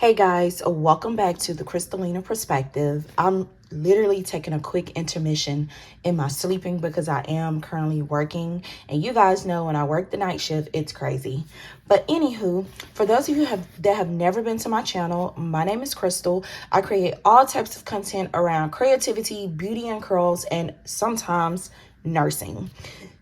Hey guys, welcome back to the Crystalina Perspective. I'm literally taking a quick intermission in my sleeping because I am currently working, and you guys know when I work the night shift, it's crazy. But anywho, for those of you that have never been to my channel, my name is Crystal. I create all types of content around creativity, beauty and curls, and sometimes nursing.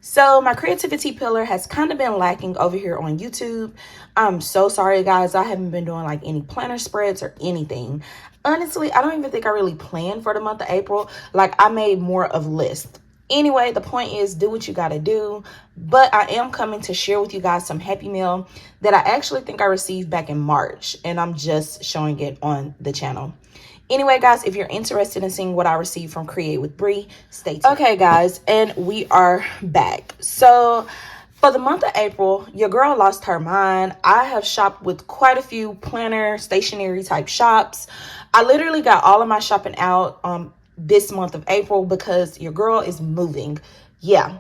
So my creativity pillar has kind of been lacking over here on YouTube. I'm so sorry, guys. I haven't been doing like any planner spreads or anything. Honestly, I don't even think I really planned for the month of April. Like, I made more of lists. Anyway, the point is, do what you got to do. But I am coming to share with you guys some Happy Mail that I actually think I received back in March. And I'm just showing it on the channel. Anyway, guys, if you're interested in seeing what I received from Create with Bri, stay tuned. Okay, guys, and we are back. So for the month of April, your girl lost her mind. I have shopped with quite a few planner, stationery type shops. I literally got all of my shopping out this month of April because your girl is moving. Yeah.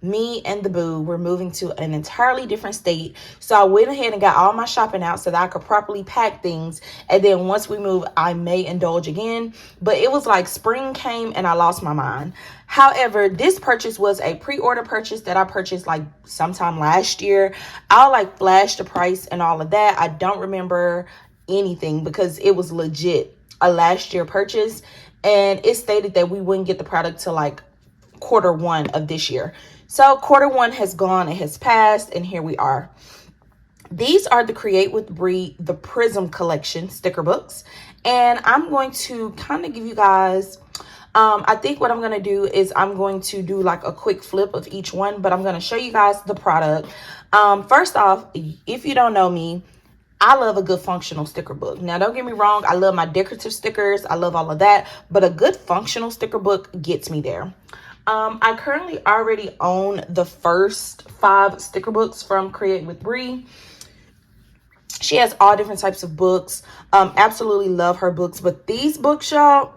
Me and the boo were moving to an entirely different state. So I went ahead and got all my shopping out so that I could properly pack things. And then once we move, I may indulge again. But it was like spring came and I lost my mind. However, this purchase was a pre-order purchase that I purchased like sometime last year. I'll like flash the price and all of that. I don't remember anything because it was legit a last year purchase. And it stated that we wouldn't get the product till like Q1 of this year. So Q1 has gone, it has passed, and here we are. These are the Create with Bri, the Prism Collection sticker books. And I'm going to kind of give you guys, I think what I'm going to do is I'm going to do like a quick flip of each one, but I'm going to show you guys the product. First off, if you don't know me, I love a good functional sticker book. Now, don't get me wrong. I love my decorative stickers. I love all of that. But a good functional sticker book gets me there. I currently already own the first 5 sticker books from Create with Bri. She has all different types of books. Absolutely love her books. But these books, y'all,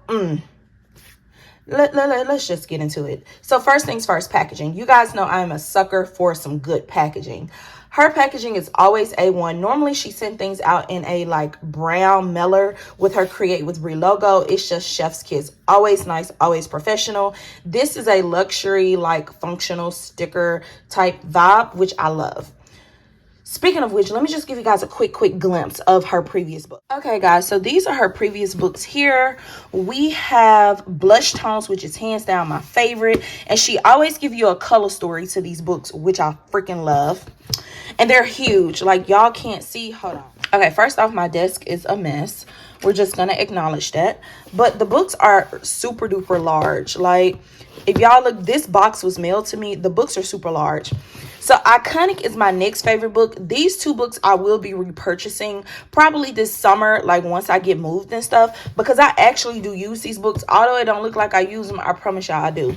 let's just get into it. So first things first, packaging. You guys know I'm a sucker for some good packaging. Her packaging is always A1. Normally, she sent things out in a like brown mailer with her Create with Bri logo. It's just chef's kiss. Always nice, always professional. This is a luxury, like functional sticker type vibe, which I love. Speaking of which, let me just give you guys a quick glimpse of her previous book. Okay, guys, so these are her previous books here. We have Blush Tones, which is hands down my favorite. And she always gives you a color story to these books, which I freaking love. And they're huge. Like, y'all can't see. Hold on. Okay, first off, my desk is a mess. We're just going to acknowledge that. But the books are super duper large. Like, if y'all look, this box was mailed to me. The books are super large. So Iconic is my next favorite book. These 2 books I will be repurchasing probably this summer, like once I get moved and stuff, because I actually do use these books. Although it don't look like I use them, I promise y'all I do.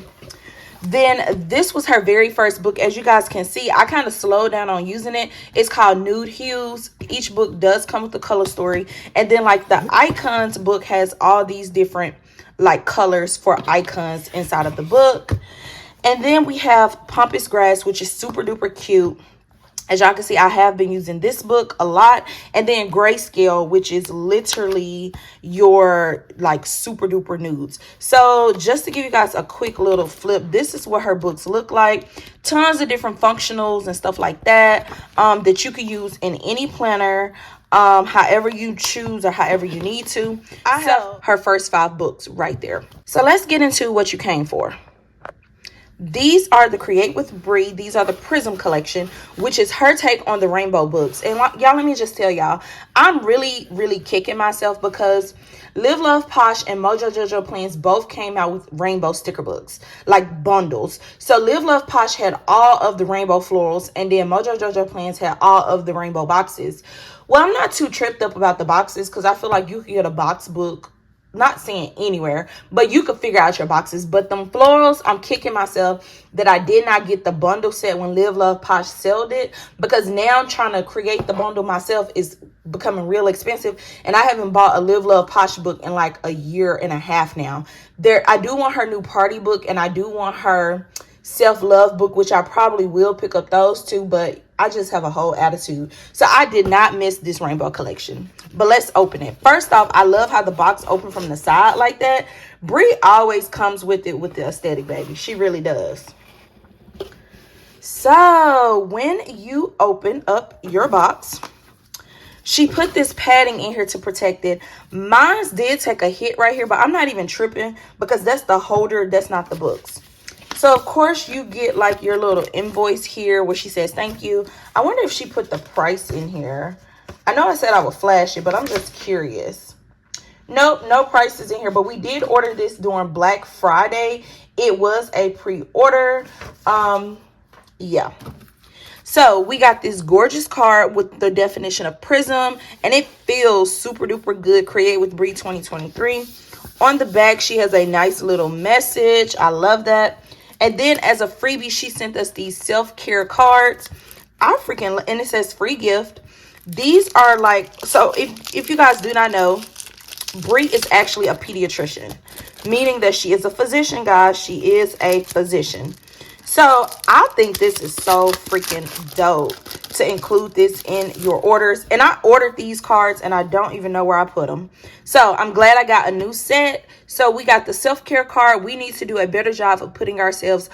Then this was her very first book. As you guys can see, I kind of slowed down on using it. It's called Nude Hues. Each book does come with a color story. And then like the Icons book has all these different like colors for icons inside of the book. And then we have Pampas Grass, which is super duper cute. As y'all can see, I have been using this book a lot. And then Grayscale, which is literally your like super duper nudes. So just to give you guys a quick little flip, this is what her books look like. Tons of different functionals and stuff like that that you can use in any planner. However you choose or however you need to. I have her first 5 books right there. So let's get into what you came for. These are the Create with Bri. These are the Prism Collection, which is her take on the rainbow books. And y'all, let me just tell y'all, I'm really kicking myself because Live Love Posh and Mojo Jojo Plans both came out with rainbow sticker books, like bundles. So Live Love Posh had all of the rainbow florals, and then Mojo Jojo Plans had all of the rainbow boxes. Well, I'm not too tripped up about the boxes because I feel like you can get a box book, not saying anywhere, but you could figure out your boxes. But them florals, I'm kicking myself that I did not get the bundle set when Live Love Posh sold it, because now I'm trying to create the bundle myself is becoming real expensive, and I haven't bought a Live Love Posh book in like a year and a half now. I do want her new party book, and I do want her self-love book, which I probably will pick up those 2, but I just have a whole attitude. So I did not miss this rainbow collection. But let's open it. First off, I love how the box opened from the side like that. Bri always comes with it with the aesthetic, baby. She really does. So when you open up your box, she put this padding in here to protect it. Mine did take a hit right here, but I'm not even tripping because that's the holder. That's not the books. So, of course, you get like your little invoice here where she says thank you. I wonder if she put the price in here. I know I said I would flash it, but I'm just curious. Nope, no prices in here. But we did order this during Black Friday. It was a pre-order. Yeah. So we got this gorgeous card with the definition of Prism, and it feels super duper good. Create with Bri 2023. On the back, she has a nice little message. I love that. And then as a freebie, she sent us these self-care cards. I freaking, and it says free gift. These are like, so if you guys do not know, Bri is actually a pediatrician, meaning that she is a physician, guys. She is a physician. So I think this is so freaking dope to include this in your orders. And I ordered these cards and I don't even know where I put them. So I'm glad I got a new set. So we got the self-care card. We need to do a better job of putting ourselves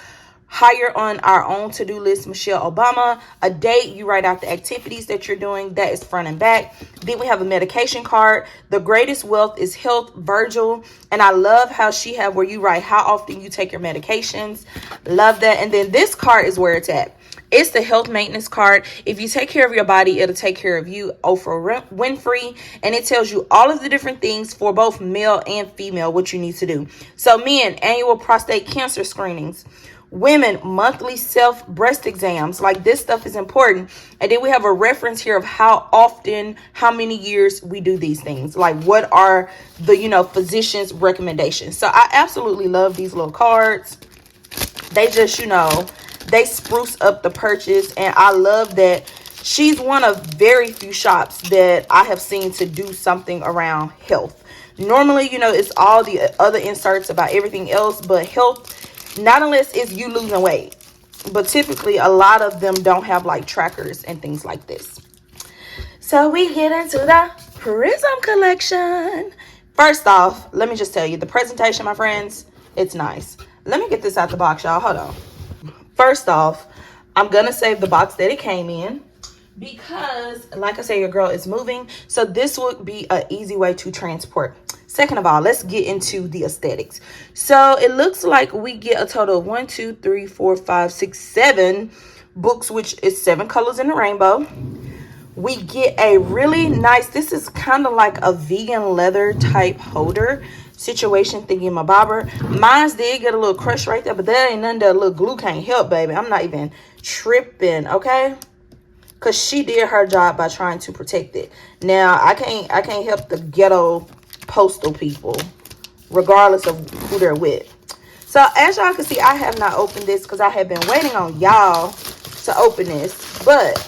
higher on our own to-do list. Michelle Obama. A date, you write out the activities that you're doing. That is front and back. Then we have a medication card. The greatest wealth is health, Virgil. And I love how she have where you write how often you take your medications. Love that. And then this card is where it's at. It's the health maintenance card. If you take care of your body, it'll take care of you. Oprah Winfrey. And it tells you all of the different things for both male and female, what you need to do. So men, annual prostate cancer screenings. Women, monthly self breast exams. Like, this stuff is important. And then we have a reference here of how often, how many years we do these things. Like, what are the, physician's recommendations. So I absolutely love these little cards. They just, they spruce up the purchase. And I love that she's one of very few shops that I have seen to do something around health. Normally, it's all the other inserts about everything else, but health, not unless it's you losing weight. But typically, a lot of them don't have like trackers and things like this. So we get into the Prism Collection. First off, let me just tell you, the presentation, my friends, it's nice. Let me get this out the box, y'all. Hold on. First off, I'm going to save the box that it came in because, like I say, your girl is moving. So this would be an easy way to transport. Second of all, let's get into the aesthetics. So it looks like we get a total of 1, 2, 3, 4, 5, 6, 7 books, which is 7 colors in the rainbow. We get a really nice, this is kind of like a vegan leather type holder situation thingy my bobber. Mine did get a little crush right there, but that ain't none that little glue can't help, baby. I'm not even tripping, okay? Because she did her job by trying to protect it. Now, I can't help the ghetto postal people, regardless of who they're with. So as y'all can see, I have not opened this because I have been waiting on y'all to open this. But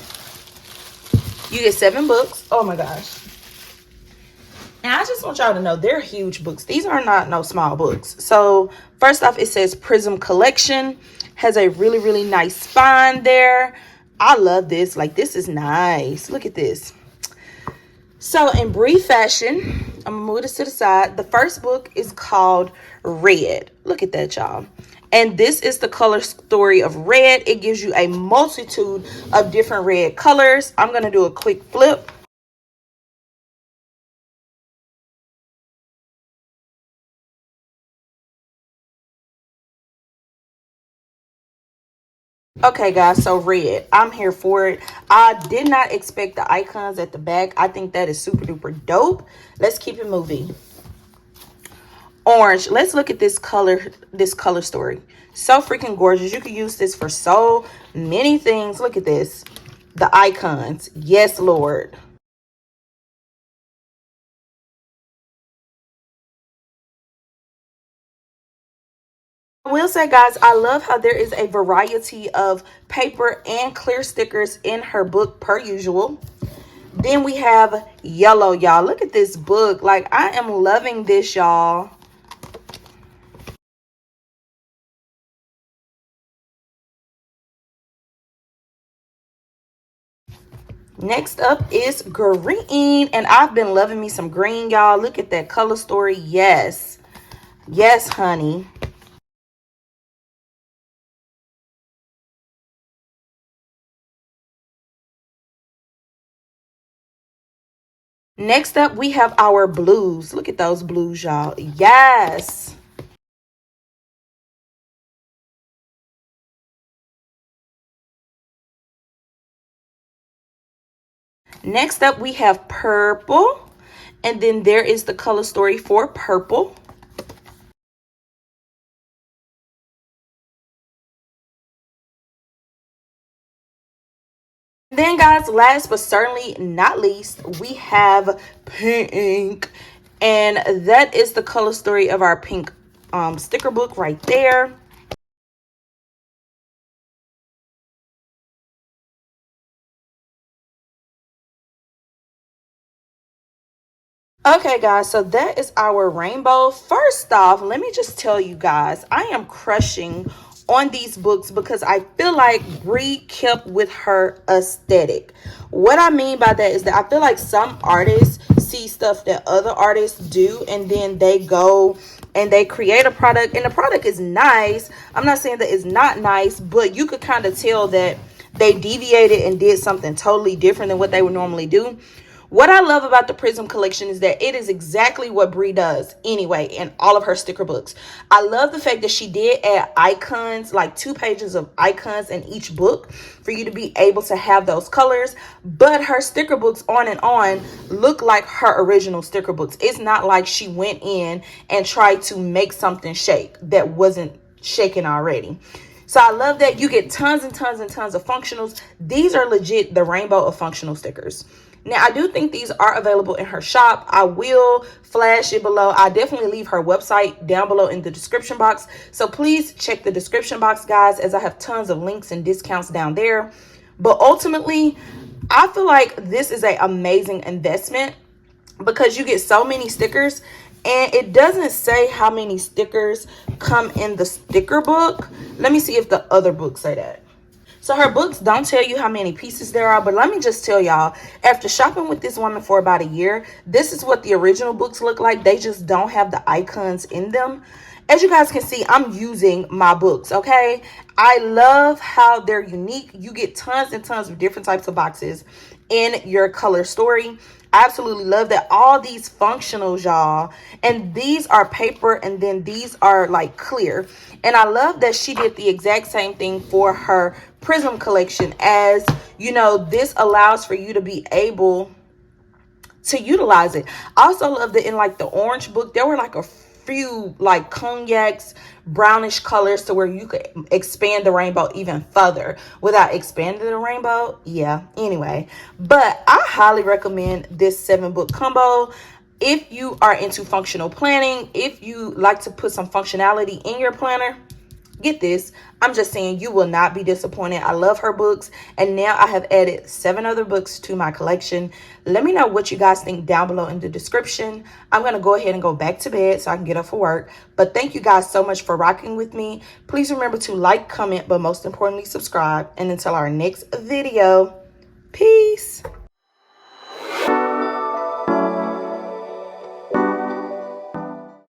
you get 7 books. Oh my gosh. And I just want y'all to know they're huge books. These are not no small books. So first off, it says Prism Collection. Has a really, really nice spine there. I love this. Like, this is nice. Look at this. So in Bri fashion, I'm gonna move this to the side. The first book is called Red. Look at that, y'all. And this is the color story of red. It gives you a multitude of different red colors. I'm gonna do a quick flip. Okay, guys, so red. I'm here for it. I did not expect the icons at the back. I think that is super duper dope. Let's keep it moving. Orange. Let's look at this color story. So freaking gorgeous. You could use this for so many things. Look at this. The icons. Yes, Lord. I will say, guys, I love how there is a variety of paper and clear stickers in her book per usual. Then we have yellow, y'all. Look at this book. Like, I am loving this, y'all. Next up is green, and I've been loving me some green, y'all. Look at that color story. Yes. Yes, honey. Next up, we have our blues. Look at those blues, y'all. Yes. Next up, we have purple. And then there is the color story for purple. Then, guys, last but certainly not least, we have pink. And that is the color story of our pink sticker book right there. Okay, guys, so that is our rainbow. First off, let me just tell you guys, I am crushing on these books because I feel like Bri kept with her aesthetic. What I mean by that is that I feel like some artists see stuff that other artists do, and then they go and they create a product, and the product is nice. I'm not saying that it's not nice, but you could kind of tell that they deviated and did something totally different than what they would normally do. What I love about the Prism collection is that it is exactly what Bri does anyway in all of her sticker books. I love the fact that she did add icons, like 2 pages of icons in each book for you to be able to have those colors. But her sticker books on and on look like her original sticker books. It's not like she went in and tried to make something shake that wasn't shaken already. So I love that you get tons and tons and tons of functionals. These are legit the rainbow of functional stickers. Now, I do think these are available in her shop. I will flash it below. I definitely leave her website down below in the description box. So please check the description box, guys, as I have tons of links and discounts down there. But ultimately, I feel like this is an amazing investment because you get so many stickers, and it doesn't say how many stickers come in the sticker book. Let me see if the other books say that. So her books don't tell you how many pieces there are, but let me just tell y'all, after shopping with this woman for about a year, this is what the original books look like. They just don't have the icons in them. As you guys can see, I'm using my books, okay? I love how they're unique. You get tons and tons of different types of boxes in your color story. I absolutely love that. All these functionals, y'all, and these are paper, and then these are like clear. And I love that she did the exact same thing for her Prism collection. As you know, this allows for you to be able to utilize it. I also love that in like the orange book, there were like a few like cognacs, brownish colors to where you could expand the rainbow even further without expanding the rainbow. Yeah, anyway, but I highly recommend this 7-book combo. If you are into functional planning, if you like to put some functionality in your planner, get this. I'm just saying you will not be disappointed. I love her books, and now I have added 7 other books to my collection. Let me know what you guys think down below in the description. I'm going to go ahead and go back to bed so I can get up for work. But thank you guys so much for rocking with me. Please remember to like, comment, but most importantly, subscribe. And until our next video, peace.